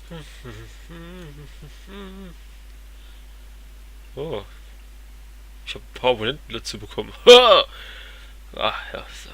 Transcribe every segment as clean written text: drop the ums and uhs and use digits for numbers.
Oh, ich habe ein paar Abonnenten dazu bekommen. Ah, ja, so.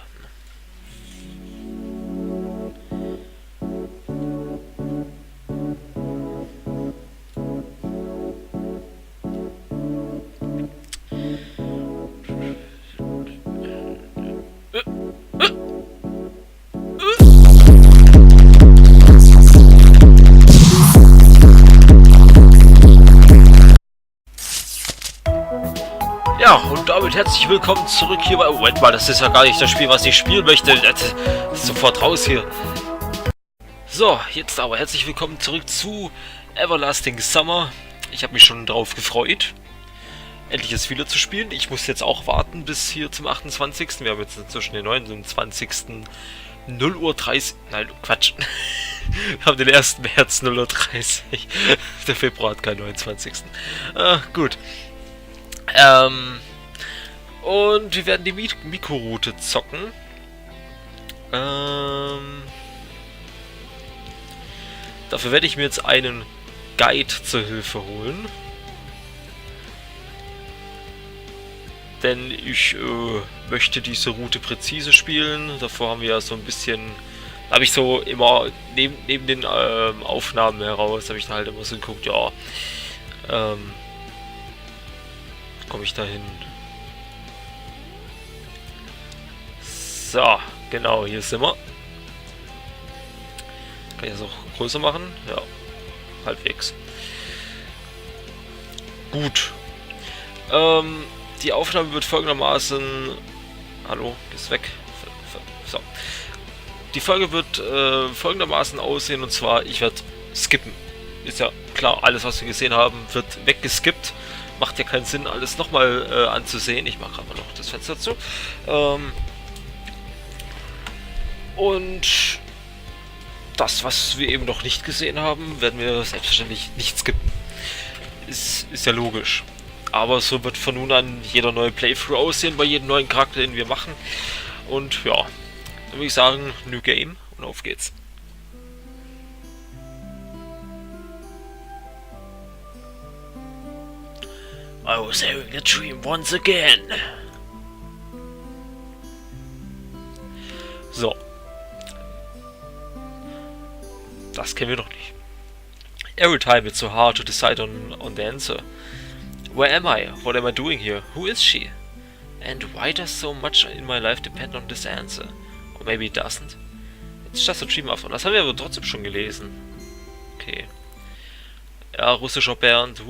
Ja, und damit herzlich willkommen zurück hier bei... Moment mal, das ist ja gar nicht das Spiel, was ich spielen möchte. Das ist sofort raus hier. So, jetzt aber herzlich willkommen zurück zu Everlasting Summer. Ich habe mich schon drauf gefreut, endlich das wieder zu spielen. Ich muss jetzt auch warten bis hier zum 28. Wir haben jetzt inzwischen den 29. 0 Uhr 30... Nein, Quatsch. Wir haben den 1. März 0 Uhr 30. Der Februar hat keinen 29. Gut. Und wir werden die Miku Route zocken. Dafür werde ich mir jetzt einen Guide zur Hilfe holen. Denn ich möchte diese Route präzise spielen. Davor haben wir ja so ein bisschen... Habe ich so immer neben den Aufnahmen heraus, habe ich da halt immer so geguckt, ja, komme ich da hin? So, genau, hier sind wir. Kann ich das auch größer machen? Ja, halbwegs. Gut. Die Aufnahme wird folgendermaßen... Hallo, ist weg. So. Die Folge wird folgendermaßen aussehen, und zwar, ich werde skippen. Ist ja klar, alles was wir gesehen haben, wird weggeskippt. Macht ja keinen Sinn, alles nochmal anzusehen. Ich mache aber noch das Fenster zu. Und das, was wir eben noch nicht gesehen haben, werden wir selbstverständlich nicht skippen. Ist ja logisch. Aber so wird von nun an jeder neue Playthrough aussehen, bei jedem neuen Charakter, den wir machen. Und ja, dann würde ich sagen, New Game und auf geht's. I was having a dream once again. So. Das kennen wir noch nicht. Every time it's so hard to decide on the answer. Where am I? What am I doing here? Who is she? And why does so much in my life depend on this answer? Or maybe it doesn't? It's just a dream after. Das haben wir aber trotzdem schon gelesen. Okay. Ja, russischer Bernd.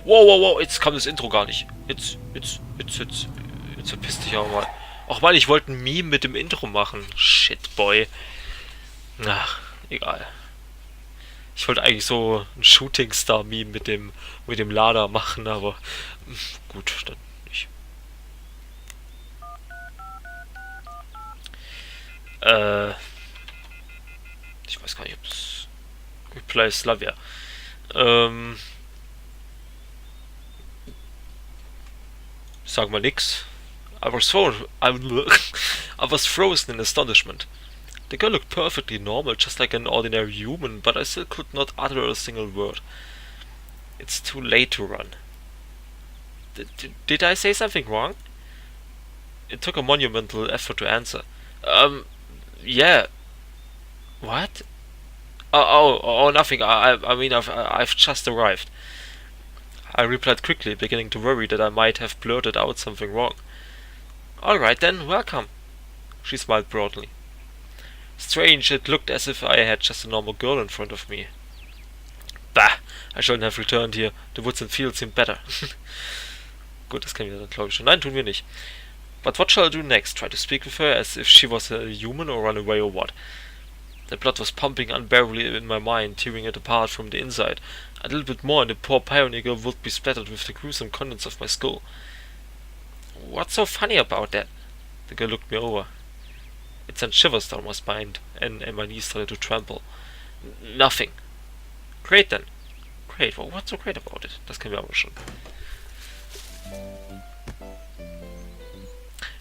Wow, jetzt kam das Intro gar nicht. Jetzt verpiss dich auch mal. Ach man, ich wollte ein Meme mit dem Intro machen. Shit, boy. Ach, egal. Ich wollte eigentlich so ein Shooting Star Meme mit dem Lader machen, aber gut, dann nicht. Ich weiß gar nicht, ob das Reply Slavia. Sag mal nix. I was frozen in astonishment. The girl looked perfectly normal, just like an ordinary human, but I still could not utter a single word. It's too late to run. Did I say something wrong? It took a monumental effort to answer. Yeah. What? Oh, nothing. I mean, I've just arrived. I replied quickly, beginning to worry that I might have blurted out something wrong. Alright then, welcome. She smiled broadly. Strange, it looked as if I had just a normal girl in front of me. Bah, I shouldn't have returned here. The woods and fields seem better. Gut, das kennen wir dann, glaube ich, schon. Nein, tun wir nicht. But what shall I do next? Try to speak with her as if she was a human, or run away, or what? The blood was pumping unbearably in my mind, tearing it apart from the inside. A little bit more and the poor pioneer girl would be splattered with the gruesome contents of my skull. What's so funny about that? The girl looked me over. It sent shivers down my spine, and my knees started to tremble. Nothing. Great then. Great. Well, what's so great about it? Das kennen wir aber schon.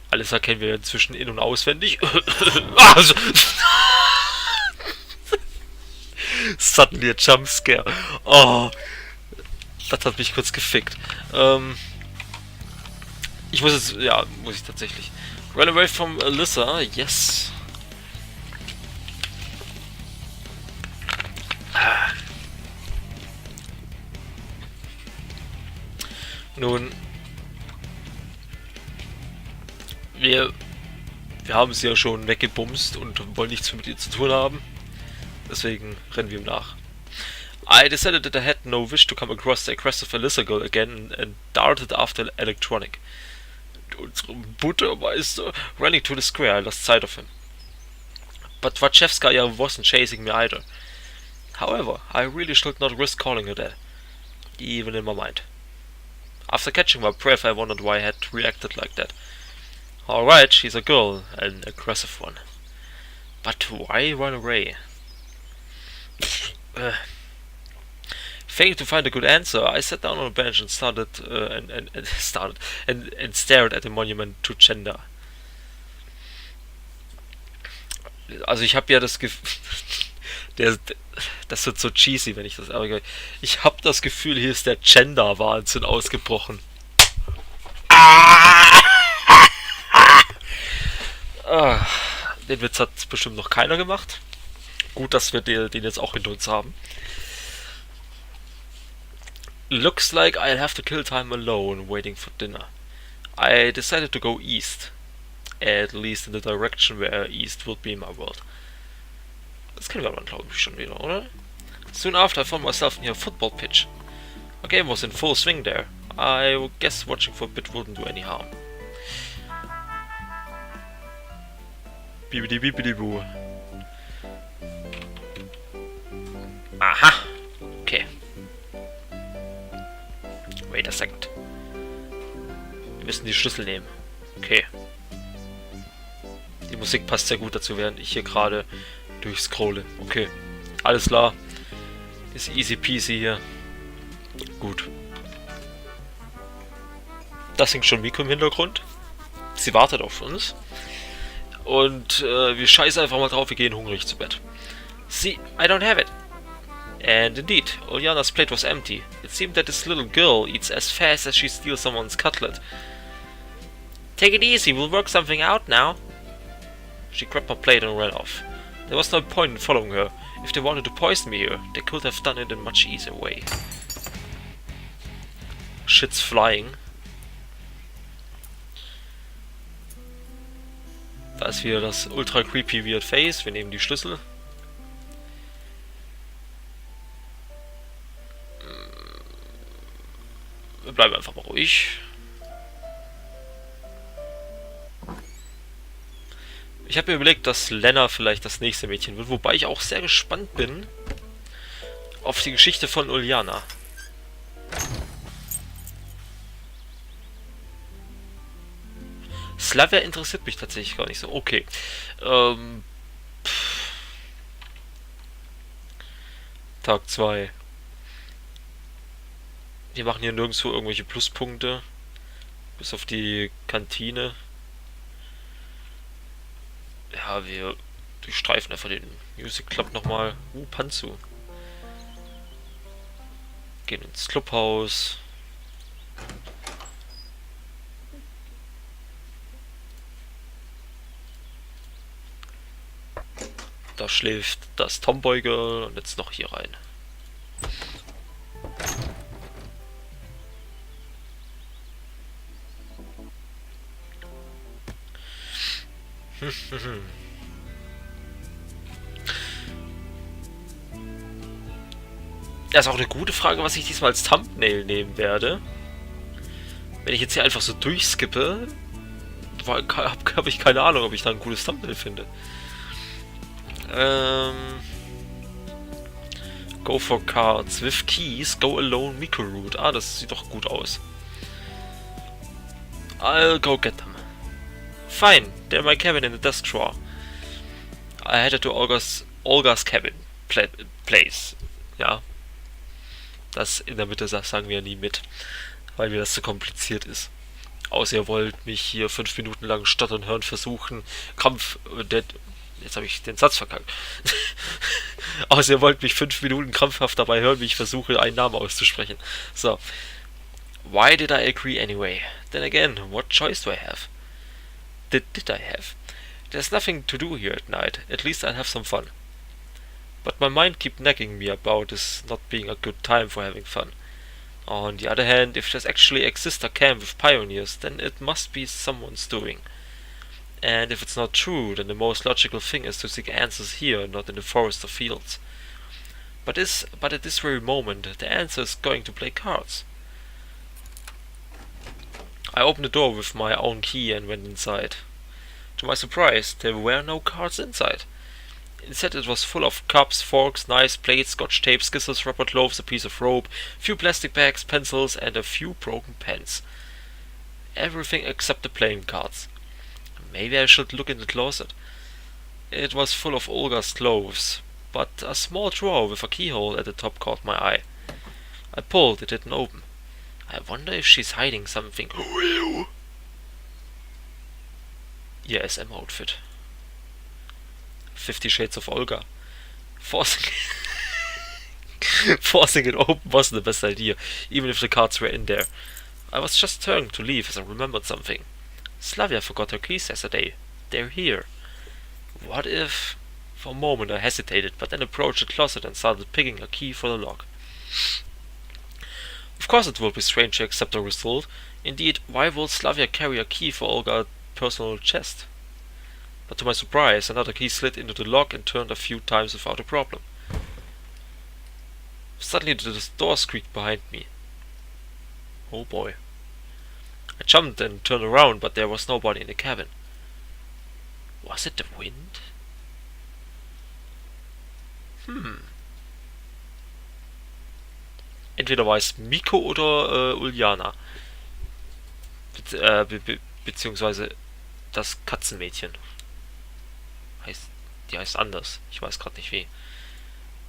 Alles erkennen wir inzwischen in- und auswendig. Also. Suddenly a Jumpscare. Oh, das hat mich kurz gefickt. Ich muss jetzt, ja, muss ich tatsächlich. Run away from Alyssa, yes. Nun, wir haben sie ja schon weggebumst und wollen nichts mit ihr zu tun haben. Deswegen rennen wir ihm nach. I decided that I had no wish to come across the aggressive Alyssa girl again and darted after electronic. Unsere Buttermeister running to the square, I lost sight of him. But Wachewskaya wasn't chasing me either. However, I really should not risk calling her that, even in my mind. After catching my breath, I wondered why I had reacted like that. Alright, she's a girl, an aggressive one. But why run away? Failing to find a good answer, I sat down on a bench and stared at the monument to gender. Also ich habe ja das Gefühl, das wird so cheesy, wenn ich das, aber ich habe das Gefühl, hier ist der Gender-Wahnsinn ausgebrochen. Den Witz hat bestimmt noch keiner gemacht. Gut, dass wir den jetzt auch hinter uns haben. Looks like I'll have to kill time alone waiting for dinner. I decided to go east. At least in the direction where east would be in my world. Das kennen wir aber, glaube ich, schon wieder, oder? Soon after I found myself near a football pitch. A game was in full swing there. I guess watching for a bit wouldn't do any harm. Bibidi bibidi boo. Aha. Okay. Wait a second. Wir müssen die Schlüssel nehmen. Okay. Die Musik passt sehr gut dazu, während ich hier gerade durchscrolle. Okay. Alles klar. Ist easy peasy hier. Gut. Das singt schon Miku im Hintergrund. Sie wartet auf uns. Und wir scheißen einfach mal drauf, wir gehen hungrig zu Bett. See, I don't have it. And indeed, Uljana's plate was empty. It seemed that this little girl eats as fast as she steals someone's cutlet. Take it easy, we'll work something out now. She grabbed my plate and ran off. There was no point in following her. If they wanted to poison me here, they could have done it in a much easier way. Shit's flying. Da ist wieder das ultra creepy weird face. Wir nehmen die Schlüssel. Wir bleiben einfach mal ruhig. Ich habe mir überlegt, dass Lena vielleicht das nächste Mädchen wird, wobei ich auch sehr gespannt bin auf die Geschichte von Uljana. Slavia interessiert mich tatsächlich gar nicht so. Okay. Tag 2. Wir machen hier nirgendwo irgendwelche Pluspunkte. Bis auf die Kantine. Ja, wir durchstreifen einfach den Music Club nochmal. Pantsu. Gehen ins Clubhaus. Da schläft das Tomboy Girl und jetzt noch hier rein. Das ist auch eine gute Frage, was ich diesmal als Thumbnail nehmen werde. Wenn ich jetzt hier einfach so durchskippe, habe ich keine Ahnung, ob ich da ein gutes Thumbnail finde. Go for cards with keys, go alone, Miku Route. Ah, das sieht doch gut aus. I'll go get them. Fine, they're in my cabin in the desk drawer. I headed to Olga's cabin place. Ja. Das in der Mitte sagen wir nie mit, weil mir das zu kompliziert ist. Außer ihr wollt mich hier 5 Minuten lang stottern hören versuchen. Jetzt habe ich den Satz verkackt. Außer ihr wollt mich 5 Minuten krampfhaft dabei hören, wie ich versuche, einen Namen auszusprechen. So. Why did I agree anyway? Then again, what choice do I have? Did I have? There's nothing to do here at night. At least I'll have some fun. But my mind keeps nagging me about this not being a good time for having fun. On the other hand, if there's actually exists a camp with pioneers, then it must be someone's doing. And if it's not true, then the most logical thing is to seek answers here, not in the forest or fields. But at this very moment, the answer is going to play cards. I opened the door with my own key and went inside. To my surprise, there were no cards inside. Instead, it was full of cups, forks, knives, plates, scotch tape, scissors, rubber gloves, a piece of rope, a few plastic bags, pencils, and a few broken pens. Everything except the playing cards. Maybe I should look in the closet. It was full of Olga's clothes, but a small drawer with a keyhole at the top caught my eye. I pulled, it didn't open. I wonder if she's hiding something. Who are you? Ihr SM outfit. 50 Shades of Olga. Forcing it open wasn't the best idea, even if the cards were in there. I was just turning to leave as I remembered something. Slavia forgot her keys yesterday. They're here. What if... For a moment I hesitated, but then approached the closet and started picking a key for the lock. Of course it would be strange to accept the result. Indeed, why would Slavia carry a key for Olga's personal chest? But to my surprise, another key slid into the lock and turned a few times without a problem. Suddenly the door squeaked behind me. Oh boy. I jumped and turned around, but there was nobody in the cabin. Was it the wind? Entweder war es Miku oder Uljana. Beziehungsweise das Katzenmädchen. Die heißt anders. Ich weiß gerade nicht wie.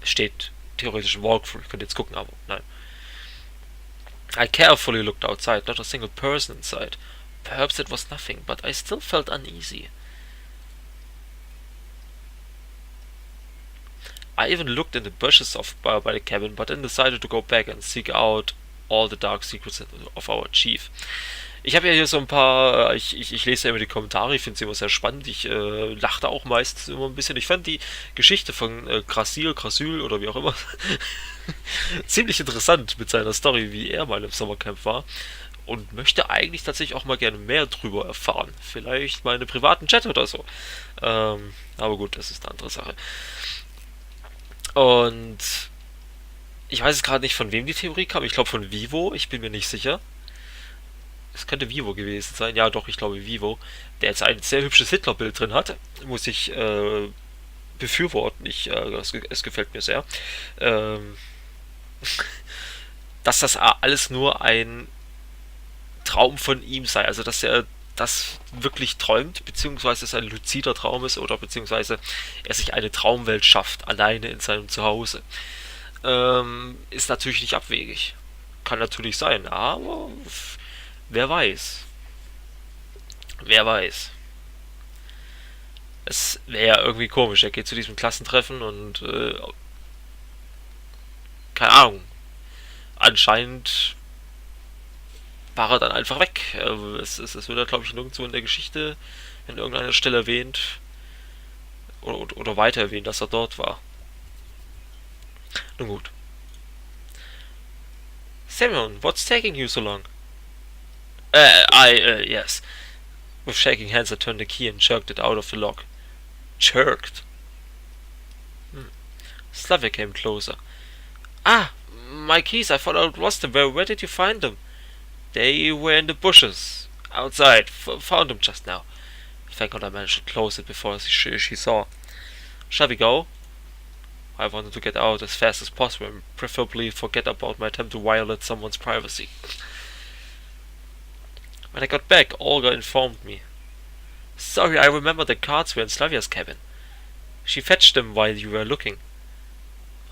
Es steht theoretisch im Walkthrough. Ich könnte jetzt gucken, aber nein. I carefully looked outside, not a single person inside. Perhaps it was nothing, but I still felt uneasy. I even looked in the bushes by the cabin, but then decided to go back and seek out all the dark secrets of our chief. Ich habe ja hier so ein paar, ich lese ja immer die Kommentare, ich finde sie immer sehr spannend, ich lachte auch meistens immer ein bisschen. Ich fand die Geschichte von Krasyl oder wie auch immer ziemlich interessant mit seiner Story, wie er mal im Sommercamp war, und möchte eigentlich tatsächlich auch mal gerne mehr drüber erfahren. Vielleicht mal in einem privaten Chat oder so. Aber gut, das ist eine andere Sache. Und ich weiß jetzt gerade nicht, von wem die Theorie kam. Ich glaube von Vivo, ich bin mir nicht sicher. Es könnte Vivo gewesen sein. Ja, doch, ich glaube Vivo. Der jetzt ein sehr hübsches Hitlerbild drin hat. Muss ich befürworten. Es gefällt mir sehr. Dass das alles nur ein Traum von ihm sei. Also, dass er das wirklich träumt, beziehungsweise es ein luzider Traum ist, oder beziehungsweise er sich eine Traumwelt schafft, alleine in seinem Zuhause. Ist natürlich nicht abwegig. Kann natürlich sein, aber wer weiß. Wer weiß. Es wäre ja irgendwie komisch. Er geht zu diesem Klassentreffen und keine Ahnung. Anscheinend war er dann einfach weg. Es wird ja, glaube ich, nirgendwo in der Geschichte an irgendeiner Stelle erwähnt oder weiter erwähnt, dass er dort war. Nun gut. Simeon, what's taking you so long? Yes. With shaking hands, I turned the key and jerked it out of the lock. Jerked? Slavia came closer. Ah, my keys, I thought I lost them. Where did you find them? They were in the bushes. Outside. Found them just now. Thank God I managed to close it before she saw. Shall we go? I wanted to get out as fast as possible and preferably forget about my attempt to violate someone's privacy. When I got back, Olga informed me. Sorry, I remember the cards were in Slavia's cabin. She fetched them while you were looking.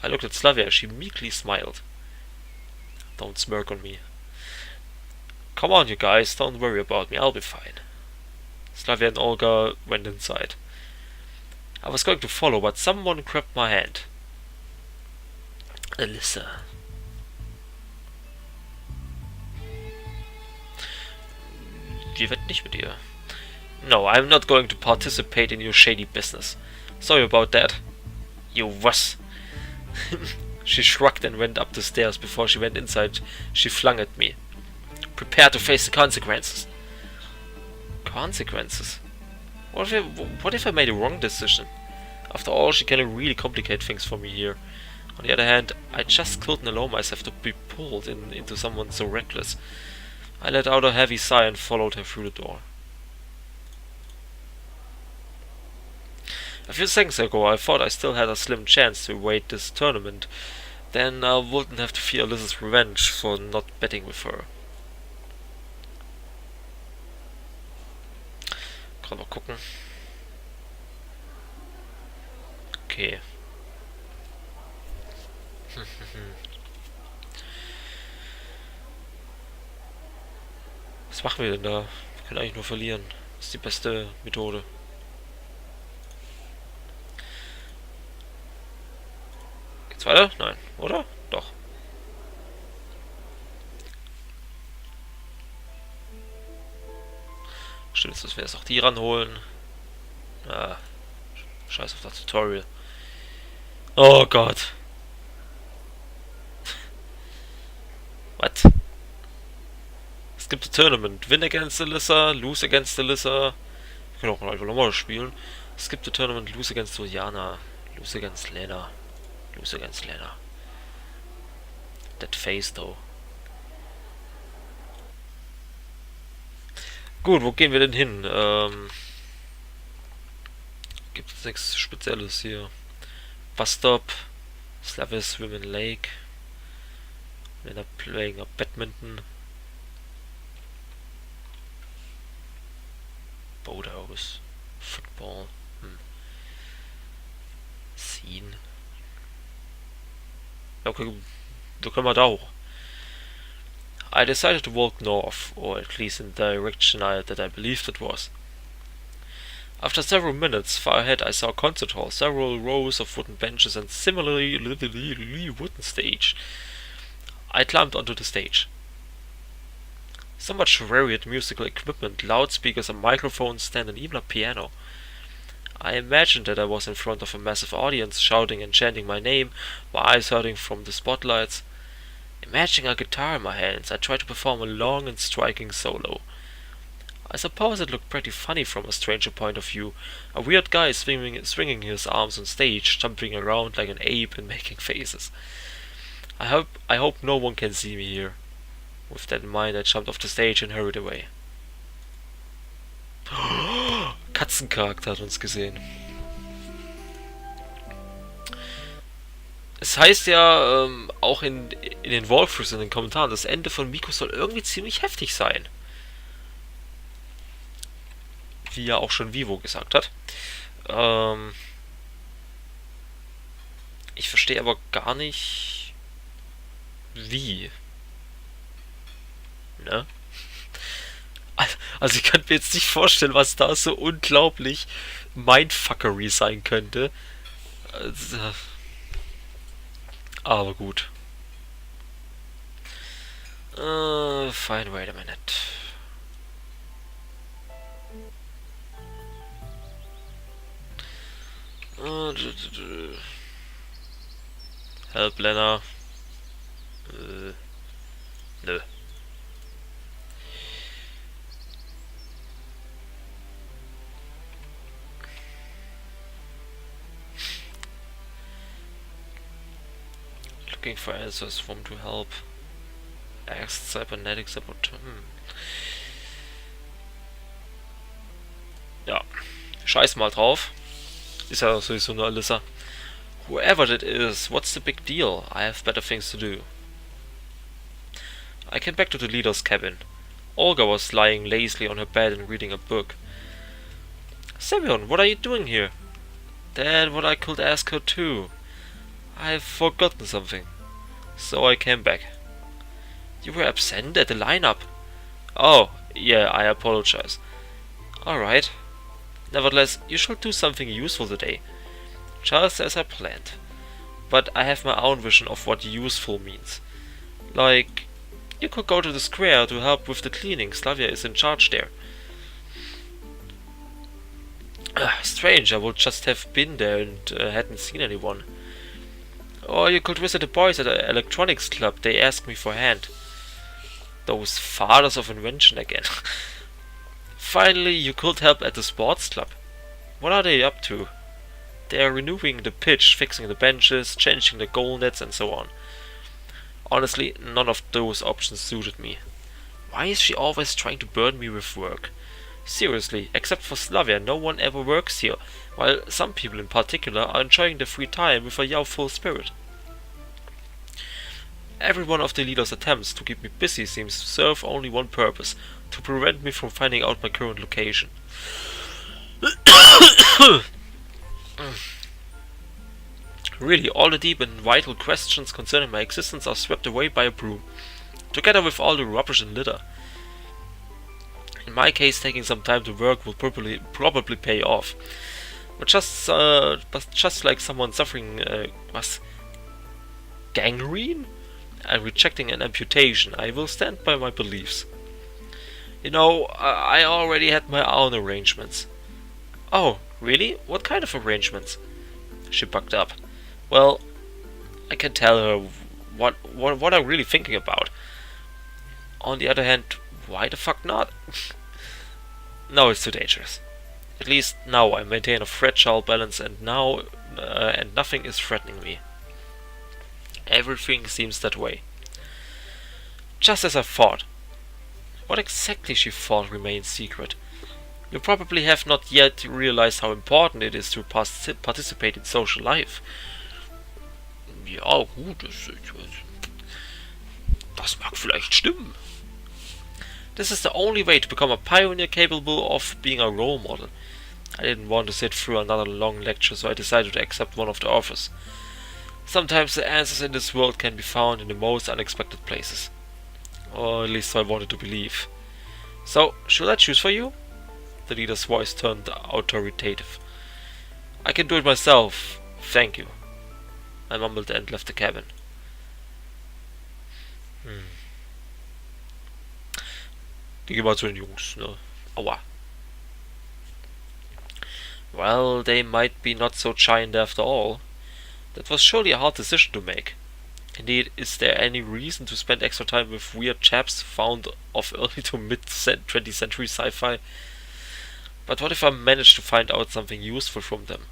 I looked at Slavia. She meekly smiled. Don't smirk on me. Come on, you guys, don't worry about me, I'll be fine. Slavia and Olga went inside. I was going to follow, but someone grabbed my hand. Alyssa. Wir wetten nicht mit ihr. No, I'm not going to participate in your shady business. Sorry about that. You was. She shrugged and went up the stairs. Before she went inside, she flung at me. Prepare to face the consequences. Consequences? What if I made a wrong decision? After all, she can really complicate things for me here. On the other hand, I just couldn't allow myself to be pulled into someone so reckless. I let out a heavy sigh and followed her through the door. A few seconds ago, I thought I still had a slim chance to win this tournament. Then I wouldn't have to fear Alyssa's revenge for not betting with her. Kann mal gucken. Okay. Was machen wir denn da? Wir können eigentlich nur verlieren. Das ist die beste Methode. Geht's weiter? Nein, oder? Doch. Stimmt, dass wir jetzt auch die ranholen. Ah, scheiß auf das Tutorial. Oh Gott. Was? Es gibt ein Tournament. Win against Alyssa, lose against Alyssa. Wir können auch mal einfach nochmal spielen. Es gibt ein Tournament, lose against Juliana, lose against Lena, lose against Lena. That face though. Gut, wo gehen wir denn hin? Gibt es nichts Spezielles hier. Bus Stop, Slavis Women Lake. They're playing a badminton. Boathouse. Football. Scene. Okay, wir können mal da hoch. I decided to walk north, or at least in the direction that I believed it was. After several minutes, far ahead I saw a concert hall, several rows of wooden benches and similarly wooden stage. I climbed onto the stage. So much varied musical equipment, loudspeakers, a microphone stand and even a piano. I imagined that I was in front of a massive audience, shouting and chanting my name, my eyes hurting from the spotlights. Imagining a guitar in my hands, I tried to perform a long and striking solo. I suppose it looked pretty funny from a stranger point of view, a weird guy swinging his arms on stage, jumping around like an ape and making faces. I hope no one can see me here. With that in mind, I jumped off the stage and hurried away. Katzencharakter hat uns gesehen. Es heißt ja auch in den Walkthroughs, in den Kommentaren, das Ende von Mikus soll irgendwie ziemlich heftig sein. Wie ja auch schon Vivo gesagt hat. Ich verstehe aber gar nicht, wie. Ne? Also ich könnte mir jetzt nicht vorstellen, was da so unglaublich Mindfuckery sein könnte. Aber gut. Fine, wait a minute. Help, Lena. Nö. Looking for answers from to help. Asked cybernetics about... Ja, scheiß mal drauf. Ist ja sowieso nur Alyssa. Whoever that is, what's the big deal? I have better things to do. I came back to the leader's cabin. Olga was lying lazily on her bed and reading a book. Semyon, what are you doing here? That's what I could ask her too. I've forgotten something. So I came back. You were absent at the lineup. Oh, yeah, I apologize. Alright. Nevertheless, you shall do something useful today. Just as I planned. but I have my own vision of what useful means. Like, you could go to the square to help with the cleaning. Slavia is in charge there. Strange, I would just have been there and hadn't seen anyone. Or you could visit the boys at the electronics club. They asked me for a hand. Those fathers of invention again. Finally, you could help at the sports club. What are they up to? They are renewing the pitch, fixing the benches, changing the goal nets and so on. Honestly, none of those options suited me. Why is she always trying to burden me with work? Seriously, except for Slavia, no one ever works here, while some people in particular are enjoying their free time with a full spirit. Every one of the leader's attempts to keep me busy seems to serve only one purpose: to prevent me from finding out my current location. Really, all the deep and vital questions concerning my existence are swept away by a broom, together with all the rubbish and litter. In my case, taking some time to work will probably pay off. But just like someone suffering gangrene and rejecting an amputation, I will stand by my beliefs. You know, I already had my own arrangements. Oh, really? What kind of arrangements? She bucked up. Well, I can tell her what I'm really thinking about. On the other hand, why the fuck not? No, it's too dangerous. At least now I maintain a fragile balance, and nothing is threatening me. Everything seems that way. Just as I thought. What exactly she thought remains secret. You probably have not yet realized how important it is to participate in social life. Ja, gut, das mag vielleicht stimmen. This is the only way to become a pioneer capable of being a role model. I didn't want to sit through another long lecture, so I decided to accept one of the offers. Sometimes the answers in this world can be found in the most unexpected places. Or at least I wanted to believe. So, should I choose for you? The leader's voice turned authoritative. I can do it myself, thank you. I mumbled and left the cabin. Die gehen mal zu den Jungs, ne? Aua. Well, they might be not so giant after all. That was surely a hard decision to make. Indeed, is there any reason to spend extra time with weird chaps found of early to mid-20th century sci-fi? But what if I manage to find out something useful from them?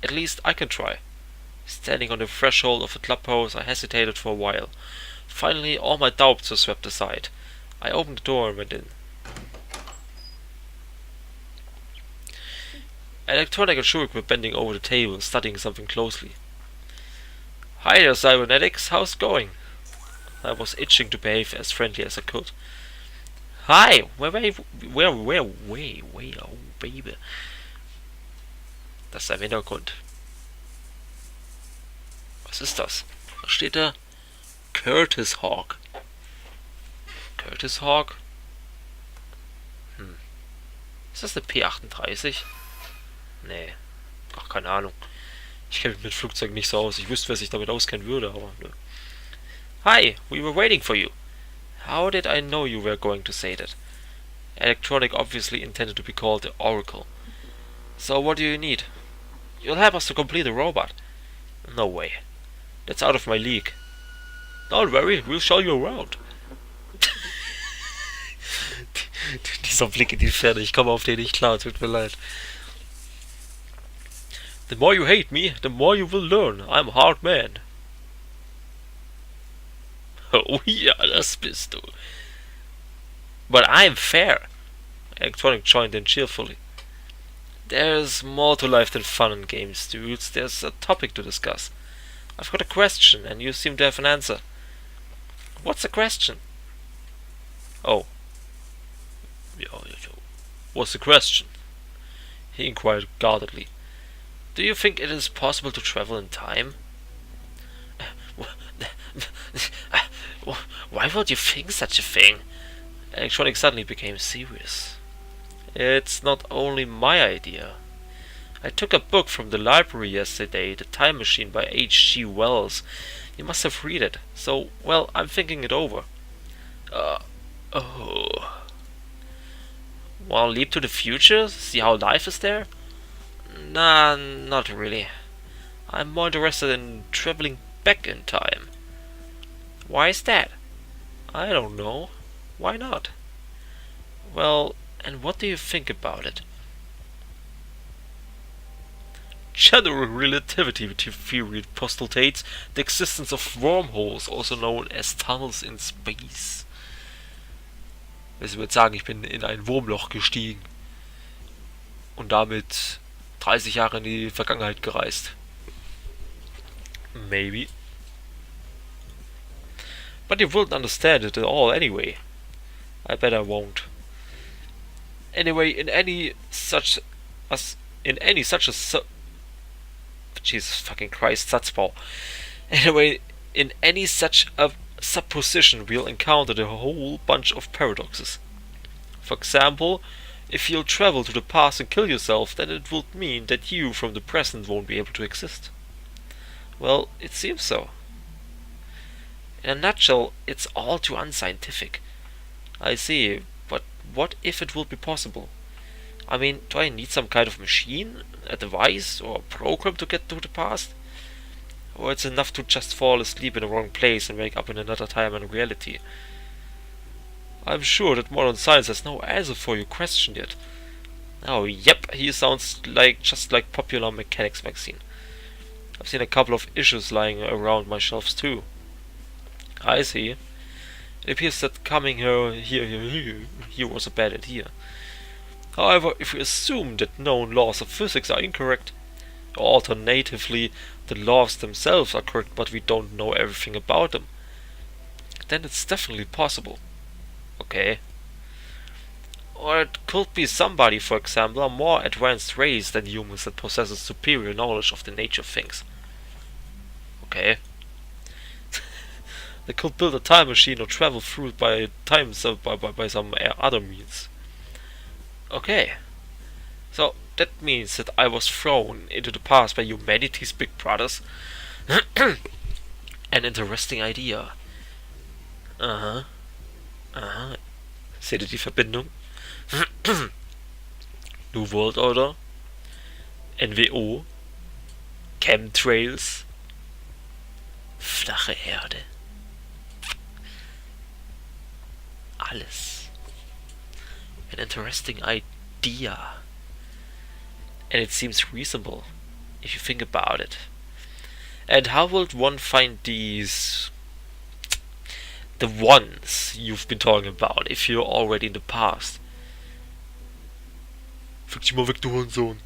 At least I can try. Standing on the threshold of the clubhouse, I hesitated for a while. Finally, all my doubts were swept aside. I opened the door and went in. Electronic and Shurik were bending over the table, studying something closely. Hi there, cybernetics, how's it going? I was itching to behave as friendly as I could. Hi, where, oh baby. Das ist im Hintergrund. Was ist das? Was steht da? Curtis Hawk. Curtis Hawk? Ist das eine P38? Nee. Ach, keine Ahnung. Ich kenne mich mit Flugzeugen nicht so aus. Ich wüsste, wer sich damit auskennen würde, aber nö. Hi, we were waiting for you. How did I know you were going to say that? Electronic obviously intended to be called the Oracle. So what do you need? You'll help us to complete the robot. No way. That's out of my league. Don't worry, we'll show you around. Dieser Blick in die Ferne, ich komme auf den nicht klar, tut mir leid. The more you hate me, the more you will learn. I'm a hard man. Oh ja, das bist du. But I'm fair. Electronic joined in cheerfully. There's more to life than fun and games, dudes. There's a topic to discuss. I've got a question, and you seem to have an answer. What's the question? Oh. What's the question? He inquired guardedly. Do you think it is possible to travel in time? Why would you think such a thing? Electronic suddenly became serious. It's not only my idea. I took a book from the library yesterday, The Time Machine by H.G. Wells. You must have read it. So, well, I'm thinking it over. Oh. Wanna leap to the future? See how life is there? Nah, not really. I'm more interested in traveling back in time. Why is that? I don't know. Why not? Well, and what do you think about it? General relativity theory postulates the existence of wormholes, also known as tunnels in space. Also ich würde sagen, ich bin in ein Wurmloch gestiegen und damit 30 Jahre in die Vergangenheit gereist. Maybe. But you wouldn't understand it at all anyway. I bet I won't. Anyway, in any such a Jesus fucking Christ, Satzbau. Anyway, in any such a supposition, we'll encounter a whole bunch of paradoxes. For example, if you'll travel to the past and kill yourself, then it would mean that you from the present won't be able to exist. Well, it seems so. In a nutshell, it's all too unscientific. I see, but what if it will be possible? I mean, do I need some kind of machine, a device, or a program to get to the past? Or it's enough to just fall asleep in the wrong place and wake up in another time and reality? I'm sure that modern science has no answer for your question yet. Oh, yep, he sounds just like Popular Mechanics magazine. I've seen a couple of issues lying around my shelves too. I see. It appears that coming here was a bad idea. However, if we assume that known laws of physics are incorrect, or alternatively, the laws themselves are correct but we don't know everything about them, then it's definitely possible. Okay. Or it could be somebody, for example, a more advanced race than humans that possesses superior knowledge of the nature of things. Okay. They could build a time machine or travel through it by some other means. Okay. So that means that I was thrown into the past by humanity's big brothers. An interesting idea. Seht ihr die Verbindung? New World Order, NWO, Chemtrails, flache Erde. Alles. An interesting idea. And it seems reasonable, if you think about it. And how would one find these... the ones you've been talking about, if you're already in the past? Fick dich mal weg, du Hurensohn.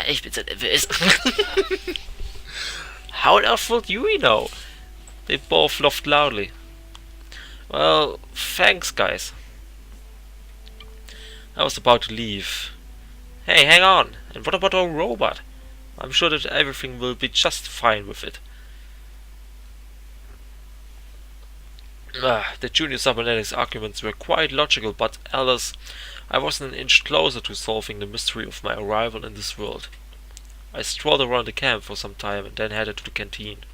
Ich bin so nervös. How on earth would you know? They both laughed loudly. Well, thanks, guys. I was about to leave. Hey, hang on. And what about our robot? I'm sure that everything will be just fine with it. The junior cybernetics arguments were quite logical, but alas, I wasn't an inch closer to solving the mystery of my arrival in this world. I strolled around the camp for some time and then headed to the canteen.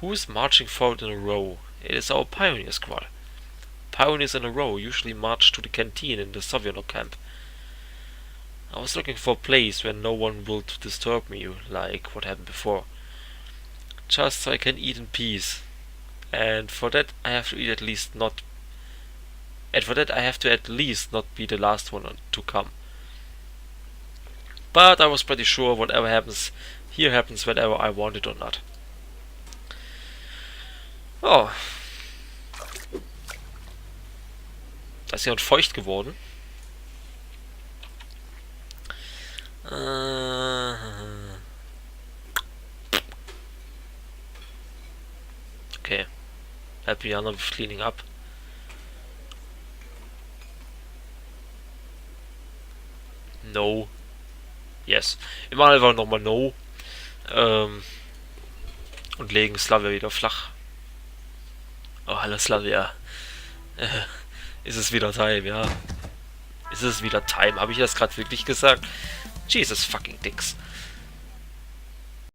Who is marching forward in a row? It is our pioneer squad. Pioneers in a row usually march to the canteen in the Soviet camp. I was looking for a place where no one will disturb me, like what happened before. Just so I can eat in peace. And for that I have to at least not be the last one to come. But I was pretty sure whatever happens here happens whether I want it or not. Oh. Da ist jemand feucht geworden. Okay. Happy Anna with cleaning up. No. Yes. Wir machen einfach nochmal No. Und legen Slavia wieder flach. Oh, hallo Slavia. Ist es wieder Time, ja. Ist es wieder Time? Habe ich das gerade wirklich gesagt? Jesus fucking Dicks.